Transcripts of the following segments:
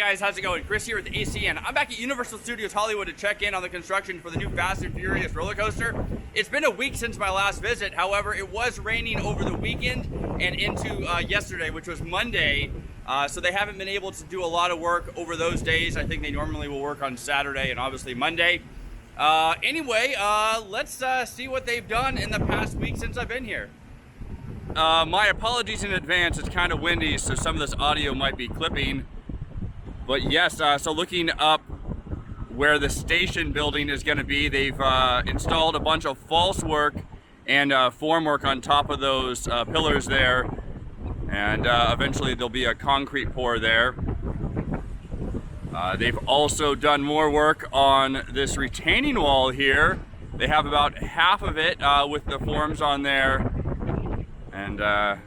guys, how's it going? Chris here with ACN. I'm back at Universal Studios Hollywood to check in on the construction for the new Fast and Furious roller coaster. It's been a week since my last visit. However, it was raining over the weekend and into yesterday, which was Monday. So they haven't been able to do a lot of work over those days. I think they normally will work on Saturday and obviously Monday. Anyway, let's see what they've done in the past week since I've been here. My apologies in advance, it's kind of windy, so some of this audio might be clipping. But yes, so looking up where the station building is going to be, they've installed a bunch of falsework and formwork on top of those pillars there. And eventually there'll be a concrete pour there. They've also done more work on this retaining wall here. They have about half of it with the forms on there. And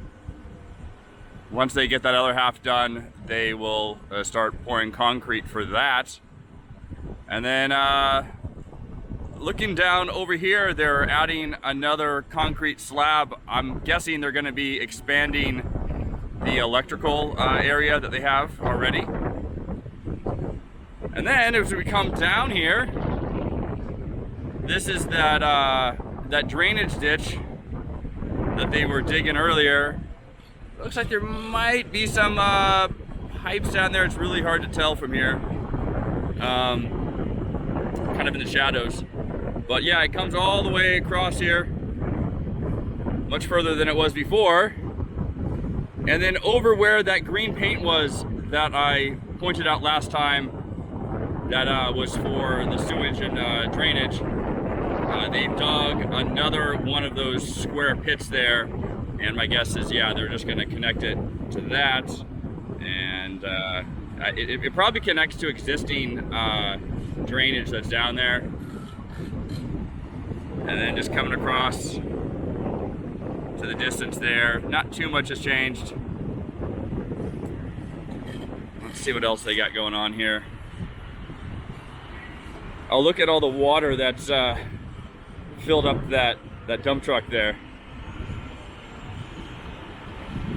once they get that other half done, they will start pouring concrete for that. And then looking down over here, they're adding another concrete slab. I'm guessing they're going to be expanding the electrical area that they have already. And then as we come down here, this is that drainage ditch that they were digging earlier. Looks like there might be some pipes down there. It's really hard to tell from here. Kind of in the shadows. But yeah, it comes all the way across here. Much further than it was before. And then over where that green paint was that I pointed out last time, that was for the sewage and drainage. They've dug another one of those square pits there. And my guess is, yeah, they're just going to connect it to that. And it probably connects to existing drainage that's down there. And then just coming across to the distance there. Not too much has changed. Let's see what else they got going on here. I'll look at all the water that's filled up that dump truck there.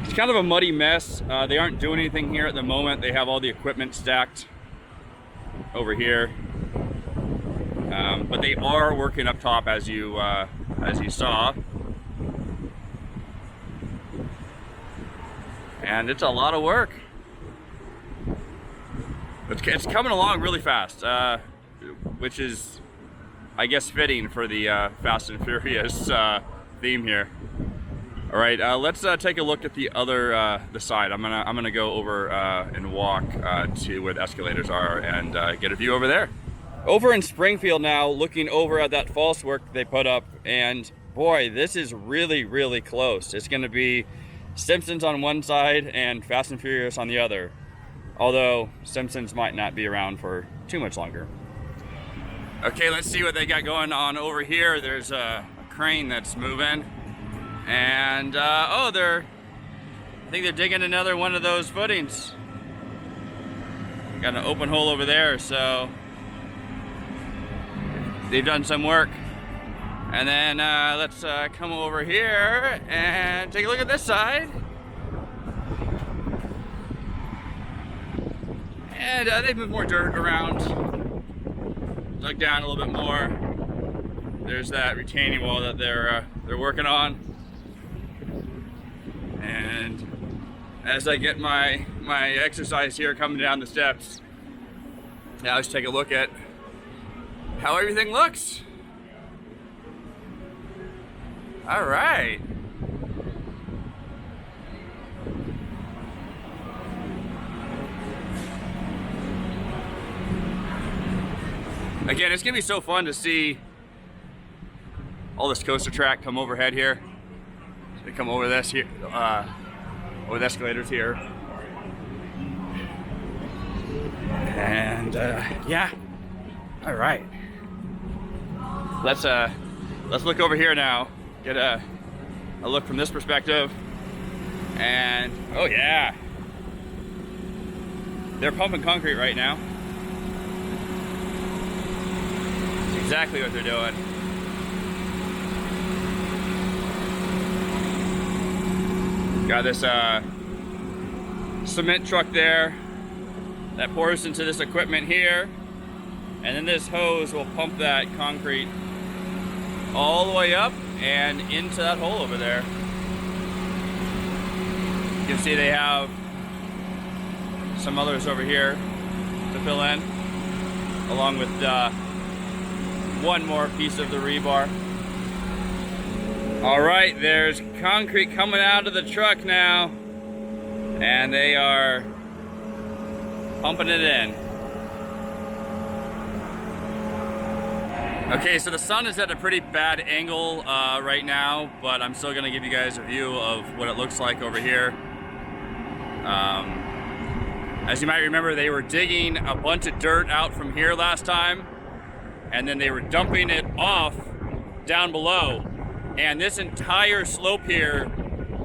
It's kind of a muddy mess. They aren't doing anything here at the moment. They have all the equipment stacked over here. But they are working up top, as you saw. And it's a lot of work. It's coming along really fast, which is, I guess, fitting for the Fast and Furious theme here. All right, let's take a look at the other the side. I'm gonna go over and walk to where the escalators are and get a view over there. Over in Springfield now, looking over at that falsework they put up, and boy, this is really, really close. It's gonna be Simpsons on one side and Fast and Furious on the other. Although Simpsons might not be around for too much longer. Okay, let's see what they got going on over here. There's a crane that's moving. And, oh, I think they're digging another one of those footings. Got an open hole over there, so they've done some work. And then let's come over here and take a look at this side. And they've moved more dirt around, dug down a little bit more. There's that retaining wall that they're working on. And as I get my exercise here coming down the steps, now let's take a look at how everything looks. All right. Again, it's gonna be so fun to see all this coaster track come overhead here. They come over this here, over the escalators here, and yeah. All right. Let's look over here now. Get a look from this perspective, and oh yeah, they're pumping concrete right now. That's exactly what they're doing. Got this cement truck there that pours into this equipment here, and then this hose will pump that concrete all the way up and into that hole over there. You can see they have some others over here to fill in, along with one more piece of the rebar. All right, there's concrete coming out of the truck now, and they are pumping it in. Okay, so the sun is at a pretty bad angle right now, but I'm still gonna give you guys a view of what it looks like over here. As you might remember, they were digging a bunch of dirt out from here last time, and then they were dumping it off down below. And this entire slope here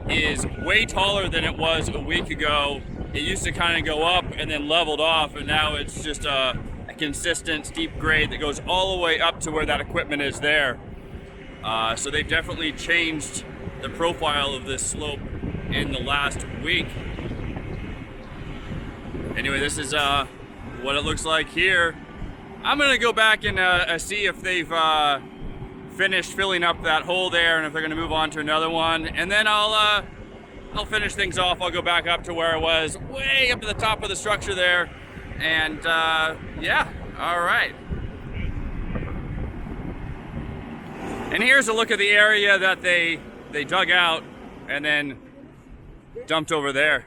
is way taller than it was a week ago. It used to kind of go up and then leveled off, and now it's just a consistent steep grade that goes all the way up to where that equipment is there. So they've definitely changed the profile of this slope in the last week. Anyway, this is what it looks like here. I'm gonna go back and see if they've finished filling up that hole there, and if they're gonna move on to another one, and then I'll finish things off. I'll go back up to where I was, way up to the top of the structure there, and yeah, all right. And here's a look at the area that they dug out and then dumped over there.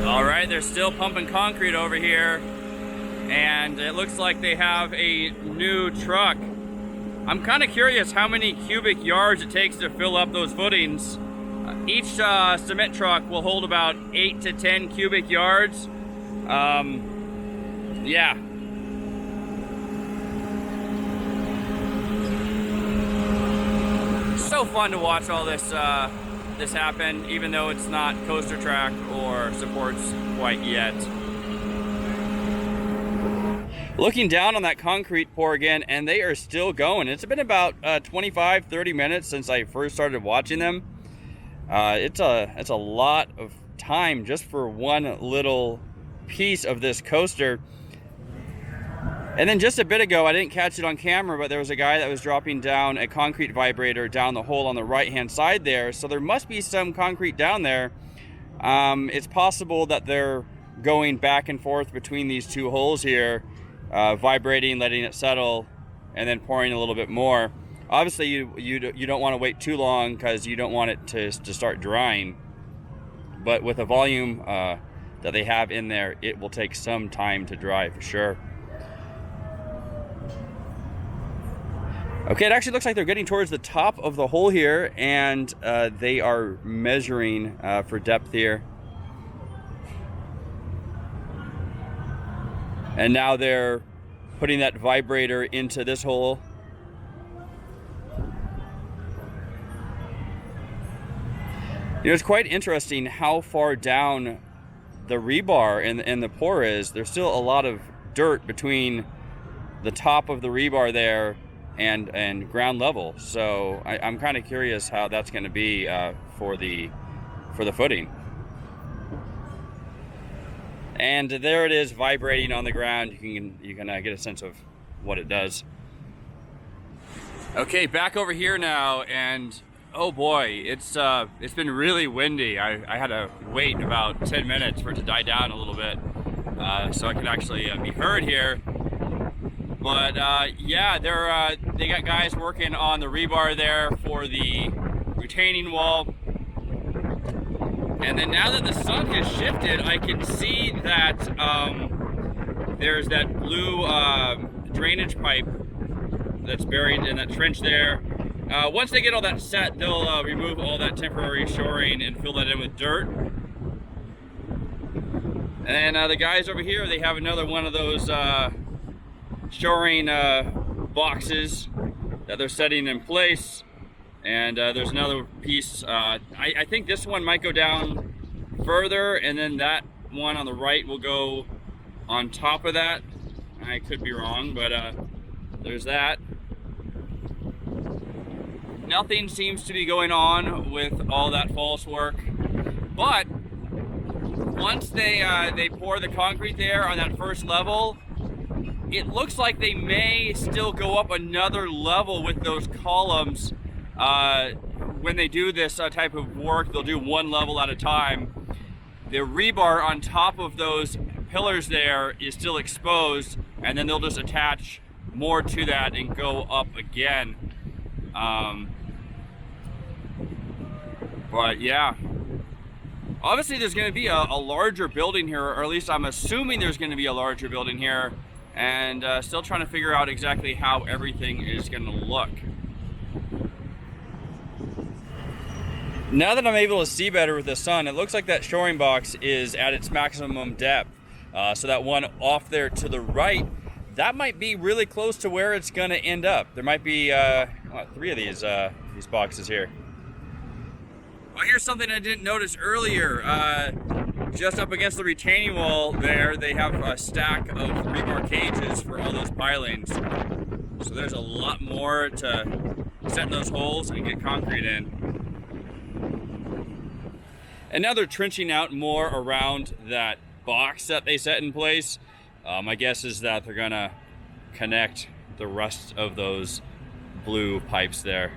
All right, they're still pumping concrete over here, and it looks like they have a new truck. I'm kind of curious how many cubic yards it takes to fill up those footings. Each cement truck will hold about 8 to 10 cubic yards. Yeah. So fun to watch all this this happen, even though it's not coaster track or supports quite yet. Looking down on that concrete pour again, and they are still going. It's been about 25-30 minutes since I first started watching them. It's a lot of time just for one little piece of this coaster. And then just a bit ago, I didn't catch it on camera, but there was a guy that was dropping down a concrete vibrator down the hole on the right-hand side there. So there must be some concrete down there. It's possible that they're going back and forth between these two holes here, vibrating, letting it settle, and then pouring a little bit more. Obviously, you don't want to wait too long because you don't want it to start drying. But with the volume that they have in there, it will take some time to dry for sure. Okay, it actually looks like they're getting towards the top of the hole here, and they are measuring for depth here. And now they're putting that vibrator into this hole. You know, it's quite interesting how far down the rebar and the pour is. There's still a lot of dirt between the top of the rebar there and ground level. So I'm kind of curious how that's going to be for the footing. And there it is, vibrating on the ground. You can get a sense of what it does. Okay, back over here now, and oh boy, it's been really windy. I had to wait about 10 minutes for it to die down a little bit, so I could actually be heard here. But yeah, they got guys working on the rebar there for the retaining wall. And then now that the sun has shifted, I can see that there's that blue drainage pipe that's buried in that trench there. Once they get all that set, they'll remove all that temporary shoring and fill that in with dirt. And the guys over here, they have another one of those shoring boxes that they're setting in place. And there's another piece. I think this one might go down further, and then that one on the right will go on top of that. I could be wrong, but there's that. Nothing seems to be going on with all that false work, but once they pour the concrete there on that first level, it looks like they may still go up another level with those columns. When they do this type of work, they'll do one level at a time. The rebar on top of those pillars there is still exposed, and then they'll just attach more to that and go up again. But yeah, obviously there's going to be a larger building here, or at least I'm assuming there's going to be a larger building here, and still trying to figure out exactly how everything is going to look. Now that I'm able to see better with the sun, it looks like that shoring box is at its maximum depth. So that one off there to the right, that might be really close to where it's going to end up. There might be 3 of these boxes here. Well, here's something I didn't notice earlier. Just up against the retaining wall there, they have a stack of rebar cages for all those pilings. So there's a lot more to set in those holes and get concrete in. And now they're trenching out more around that box that they set in place. My guess is that they're gonna connect the rest of those blue pipes there.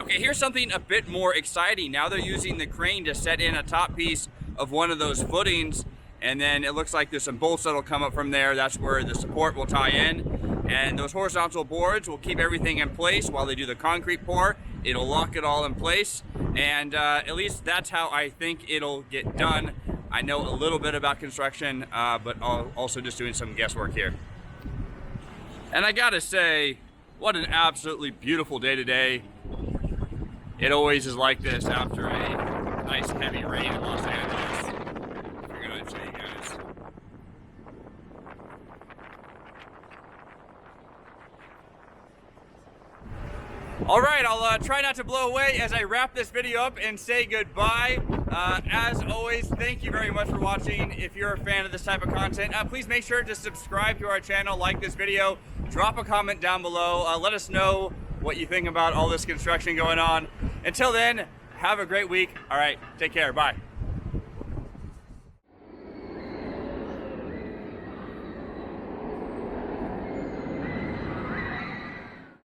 Okay, here's something a bit more exciting. Now they're using the crane to set in a top piece of one of those footings, and then it looks like there's some bolts that'll come up from there. That's where the support will tie in. And those horizontal boards will keep everything in place while they do the concrete pour. It'll lock it all in place, and at least that's how I think it'll get done. I know a little bit about construction, but also just doing some guesswork here. And I gotta say, what an absolutely beautiful day today. It always is like this after a nice heavy rain in Los Angeles. I figured I'd show you guys. All right, I'll try not to blow away as I wrap this video up and say goodbye. As always, thank you very much for watching. If you're a fan of this type of content, please make sure to subscribe to our channel, like this video, drop a comment down below. Let us know what you think about all this construction going on. Until then, have a great week. All right, take care, bye.